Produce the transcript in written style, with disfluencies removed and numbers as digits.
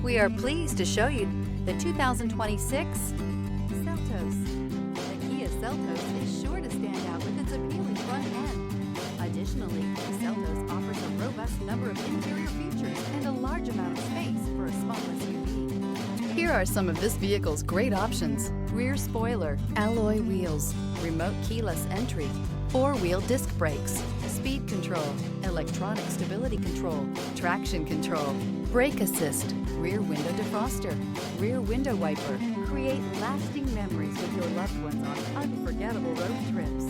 We are pleased to show you the 2026 Seltos. The Kia Seltos is sure to stand out with its appealing front end. Additionally, the Seltos offers a robust number of interior features and a large amount of space for a small SUV. Here are some of this vehicle's great options: rear spoiler, alloy wheels, remote keyless entry, four-wheel disc brakes, speed control, electronic stability control, traction control, brake assist, rear window defroster, rear window wiper. Create lasting memories with your loved ones on unforgettable road trips.